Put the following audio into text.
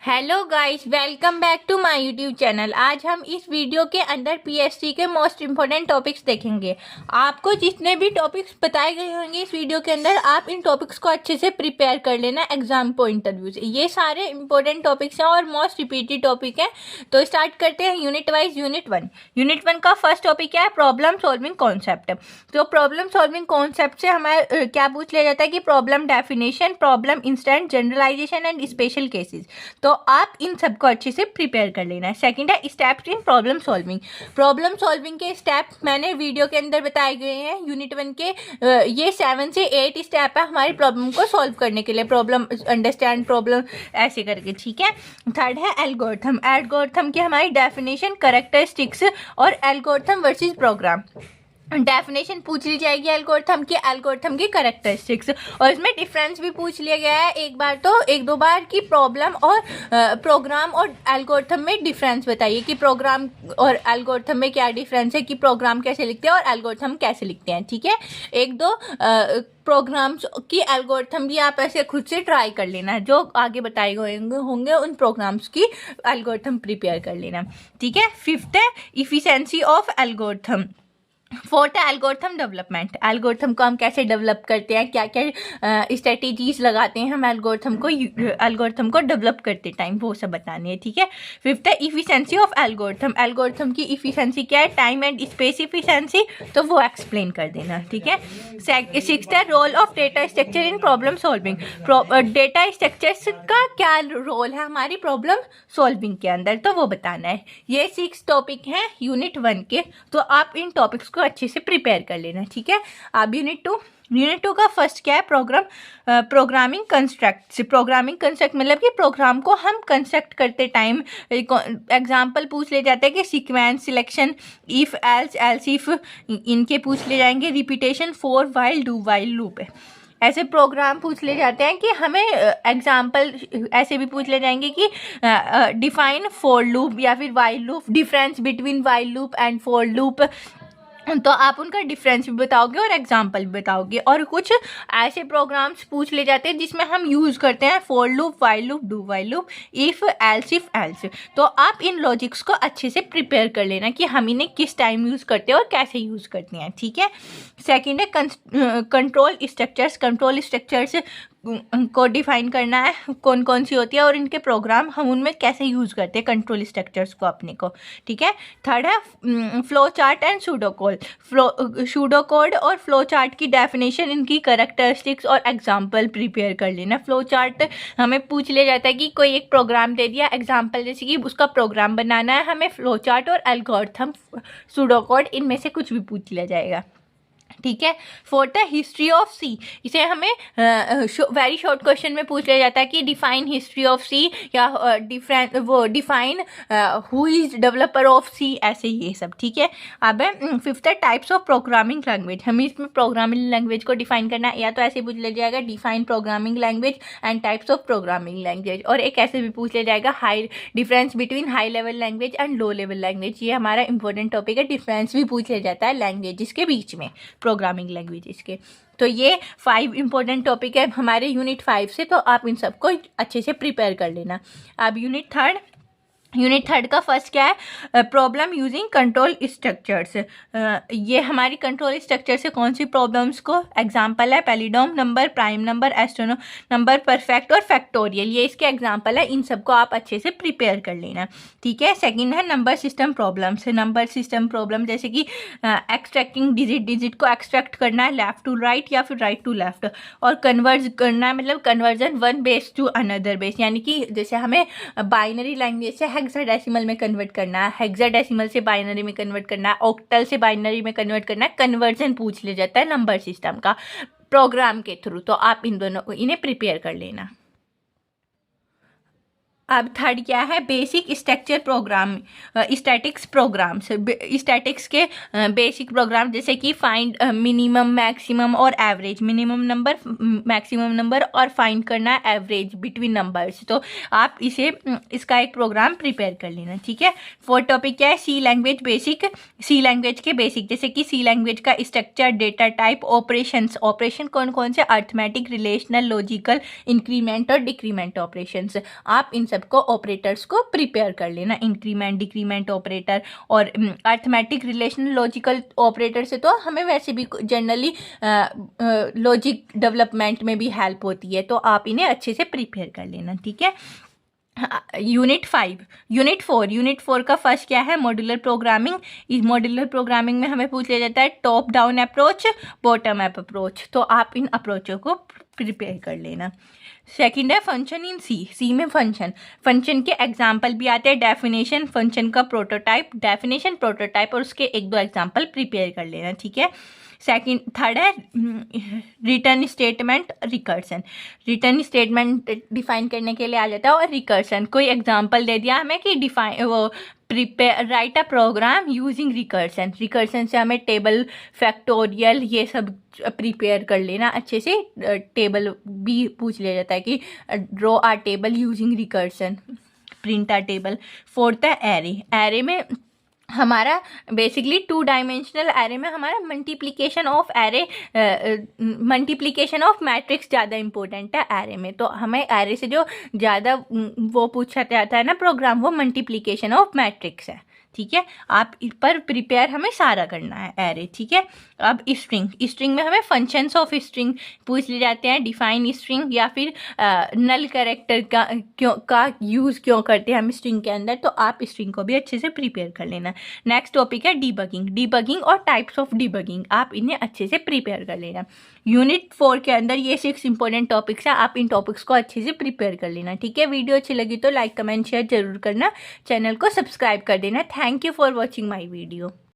Hello guys, welcome back to my YouTube channel. आज हम इस वीडियो के अंदर पीएसटी के मोस्ट इम्पोर्टेंट टॉपिक्स देखेंगे। आपको जितने भी टॉपिक्स बताए गए होंगे इस वीडियो के अंदर, आप इन टॉपिक्स को अच्छे से प्रिपेयर कर लेना एग्जाम पॉइंट ऑफ व्यू से। ये सारे इंपॉर्टेंट टॉपिक्स हैं और मोस्ट रिपीटेड टॉपिक हैं। तो स्टार्ट करते हैं यूनिट वाइज। यूनिट वन का फर्स्ट टॉपिक क्या है? Problem solving concept. तो प्रॉब्लम सॉल्विंग कॉन्सेप्ट से हमारे क्या पूछ लिया जाता है कि problem definition, problem instant, generalisation and special cases. तो आप इन सबको अच्छे से प्रिपेयर कर लेना है। सेकंड है steps in problem solving. Problem solving के स्टेप मैंने वीडियो के अंदर बताए गए हैं यूनिट वन के। ये 7 से 8 स्टेप है हमारी प्रॉब्लम को सॉल्व करने के लिए। प्रॉब्लम अंडरस्टैंड, प्रॉब्लम ऐसे करके, ठीक है। थर्ड है एल्गोरिथम। एल्गोरिथम की हमारी डेफिनेशन, कैरेक्टरिस्टिक्स और एल्गोरिथम वर्सेस प्रोग्राम। डेफिनेशन पूछ ली जाएगी एल्गोरिथम की कैरेक्टरिस्टिक्स, और इसमें डिफरेंस भी पूछ लिया गया है एक दो बार कि प्रॉब्लम और प्रोग्राम और एल्गोरिथम में डिफरेंस बताइए कि प्रोग्राम और एल्गोरिथम में क्या डिफरेंस है, कि प्रोग्राम कैसे लिखते हैं और एल्गोरिथम कैसे लिखते हैं, ठीक है। एक दो प्रोग्राम्स की एल्गोरिथम भी आप ऐसे खुद से ट्राई कर लेना, जो आगे बताए गए होंगे उन प्रोग्राम्स की एल्गोरिथम प्रिपेयर कर लेना, ठीक है। फिफ्थ है इफिशिएंसी ऑफ एल्गोरिथम। फोर्थ है एल्गोरिथम डेवलपमेंट। एल्गोरिथम को हम कैसे डेवलप करते हैं, क्या क्या स्ट्रेटेजीज लगाते हैं हम एल्गोरिथम को डेवलप करते टाइम, वो सब बताने हैं, ठीक है। फिफ्थ है इफिशिएंसी ऑफ एल्गोरिथम। एल्गोरिथम की इफिशिएंसी क्या है? टाइम एंड स्पेस इफिशिएंसी, तो वो एक्सप्लेन कर देना, ठीक है। सिक्स्थ है role of data structure in problem solving. Data structures का क्या रोल है हमारी प्रॉब्लम सॉल्विंग के अंदर, तो वो बताना है। ये 6 टॉपिक हैं यूनिट 1 के, तो आप इन टॉपिक्स को अच्छे से प्रिपेयर कर लेना, ठीक है। अब यूनिट टू का फर्स्ट क्या है? प्रोग्रामिंग कंस्ट्रक्ट मतलब कि प्रोग्राम को हम कंस्ट्रक्ट करते टाइम एग्जाम्पल पूछ ले जाते हैं कि sequence, selection, if, else if, इनके पूछ ले जाएंगे। Repetition, for, while, do while, loop है। ऐसे प्रोग्राम पूछ ले जाते हैं कि हमें एग्जाम्पल ऐसे भी पूछ ले जाएंगे कि डिफाइन फॉर लूप या फिर while loop, difference between while loop and for loop, तो आप उनका डिफरेंस भी बताओगे और एग्जाम्पल भी बताओगे। और कुछ ऐसे प्रोग्राम्स पूछ ले जाते हैं जिसमें हम यूज़ करते हैं for loop, while loop, do while loop, if, else. तो आप इन लॉजिक्स को अच्छे से प्रिपेयर कर लेना कि हम इन्हें किस टाइम यूज़ करते हैं और कैसे यूज़ करते हैं, ठीक है। सेकेंड है कंट्रोल स्ट्रक्चर्स को डिफाइन करना है, कौन कौन सी होती है और इनके प्रोग्राम हम उनमें कैसे यूज़ करते हैं कंट्रोल स्ट्रक्चर्स को अपने को, ठीक है। थर्ड है flow chart and pseudo code और फ्लो चार्ट की डेफिनेशन, इनकी कैरेक्टरिस्टिक्स और एग्जाम्पल प्रिपेयर कर लेना। फ्लो चार्ट हमें पूछ लिया जाता है कि कोई एक प्रोग्राम दे दिया एग्जाम्पल, जैसे कि उसका प्रोग्राम बनाना है, हमें फ्लो चार्ट और एल्गोरिथम, सूडो कोड, इनमें से कुछ भी पूछ लिया जाएगा, ठीक है। फोर्थ है हिस्ट्री ऑफ सी। इसे हमें वेरी शॉर्ट क्वेश्चन में पूछ लिया जाता है कि डिफाइन हिस्ट्री ऑफ सी, या define who is developer of C, ऐसे ये सब, ठीक है। अब फिफ्थ है टाइप्स ऑफ प्रोग्रामिंग लैंग्वेज। हमें इसमें प्रोग्रामिंग लैंग्वेज को डिफाइन करना है, या तो ऐसे पूछ लिया जाएगा define programming language and types of programming language, और एक ऐसे भी पूछ लिया जाएगा high difference between high level language and low level language. ये हमारा इंपॉर्टेंट टॉपिक है, डिफरेंस भी पूछ लिया जाता है लैंग्वेज के बीच में, प्रोग्रामिंग लैंग्वेजेस के। तो ये 5 इंपॉर्टेंट टॉपिक है हमारे यूनिट 5 से, तो आप इन सबको अच्छे से प्रिपेयर कर लेना। अब यूनिट थर्ड का फर्स्ट क्या है? Problem using control structures. ये हमारी कंट्रोल स्ट्रक्चर से कौन सी प्रॉब्लम्स को एग्जांपल है? Palindrome number, prime number, Armstrong number, perfect और फैक्टोरियल, ये इसके एग्जांपल है। इन सबको आप अच्छे से प्रिपेयर कर लेना, ठीक है। सेकंड है number system problems. Number system problem जैसे कि एक्सट्रैक्टिंग डिजिट को एक्सट्रैक्ट करना है लेफ्ट टू राइट या फिर राइट टू लेफ्ट, और कन्वर्ज करना है, मतलब conversion one base to another base, यानी कि जैसे हमें बाइनरी लैंग्वेज से हेक्साडेसिमल में कन्वर्ट करना है, हेक्साडेसिमल से बाइनरी में कन्वर्ट करना है, ऑक्टल से बाइनरी में कन्वर्ट करना है, कन्वर्जन पूछ लिया जाता है नंबर सिस्टम का प्रोग्राम के थ्रू। तो आप इन्हें प्रिपेयर कर लेना। अब थर्ड क्या है? Basic structure program, statics programs. Statics के बेसिक प्रोग्राम जैसे कि फाइंड मिनिमम, मैक्सिमम और average, minimum number, maximum number, और फाइंड करना है एवरेज बिटवीन नंबर्स। तो आप इसका एक प्रोग्राम प्रिपेयर कर लेना, ठीक है। फोर्थ टॉपिक क्या है? सी लैंग्वेज बेसिक। सी लैंग्वेज के बेसिक जैसे कि सी लैंग्वेज का स्ट्रक्चर, डेटा टाइप, ऑपरेशन कौन कौन से? अर्थमेटिक, रिलेशनल, लॉजिकल, इंक्रीमेंट और डिक्रीमेंट ऑपरेशंस। आप इन सब सबको ऑपरेटर्स को प्रिपेयर कर लेना, इंक्रीमेंट डिक्रीमेंट ऑपरेटर और अर्थमेटिक रिलेशनल लॉजिकल ऑपरेटर से तो हमें वैसे भी जनरली लॉजिक डेवलपमेंट में भी हेल्प होती है, तो आप इन्हें अच्छे से प्रिपेयर कर लेना, ठीक है। यूनिट 4 का फर्स्ट क्या है, मॉड्यूलर प्रोग्रामिंग। इस मॉड्यूलर प्रोग्रामिंग में हमें पूछ लिया जाता है top down approach, bottom up approach, तो आप इन अप्रोचों को प्रिपेयर कर लेना। सेकंड है फंक्शन इन सी में फंक्शन के एग्जाम्पल भी आते हैं, डेफिनेशन, फंक्शन का डेफिनेशन प्रोटोटाइप और उसके 1-2 एग्जाम्पल प्रिपेयर कर लेना, ठीक है। थर्ड है return statement, return statement define करने के लिए आ जाता है, और रिकर्सन, कोई एग्जांपल दे दिया हमें कि राइट अ प्रोग्राम यूजिंग रिकर्सन से हमें टेबल फैक्टोरियल ये सब प्रिपेयर कर लेना अच्छे से। टेबल भी पूछ लिया जाता है कि ड्रॉ आ टेबल यूजिंग रिकर्सन, प्रिंट आ टेबल। फोर्थ है एरे में हमारा बेसिकली 2 डायमेंशनल एरे में हमारा मल्टीप्लिकेशन ऑफ मैट्रिक्स ज़्यादा इंपॉर्टेंट है एरे में, तो हमें एरे से जो ज़्यादा वो पूछा जाता है ना प्रोग्राम, वो मल्टीप्लिकेशन ऑफ मैट्रिक्स है, ठीक है। आप इस पर प्रिपेयर हमें सारा करना है एरे, ठीक है। अब स्ट्रिंग में हमें फंक्शंस ऑफ स्ट्रिंग पूछ लिए जाते हैं, डिफाइन स्ट्रिंग या फिर नल कैरेक्टर का यूज़ क्यों करते हैं हम स्ट्रिंग के अंदर, तो आप स्ट्रिंग को भी अच्छे से प्रिपेयर कर लेना। नेक्स्ट टॉपिक है डीबगिंग और टाइप्स ऑफ डीबगिंग, आप इन्हें अच्छे से प्रिपेयर कर लेना। यूनिट 4 के अंदर ये 6 इंपॉर्टेंट टॉपिक्स हैं, आप इन टॉपिक्स को अच्छे से प्रिपेयर कर लेना, ठीक है। वीडियो अच्छी लगी तो लाइक कमेंट शेयर जरूर करना, चैनल को सब्सक्राइब कर देना। Thank you for watching my video.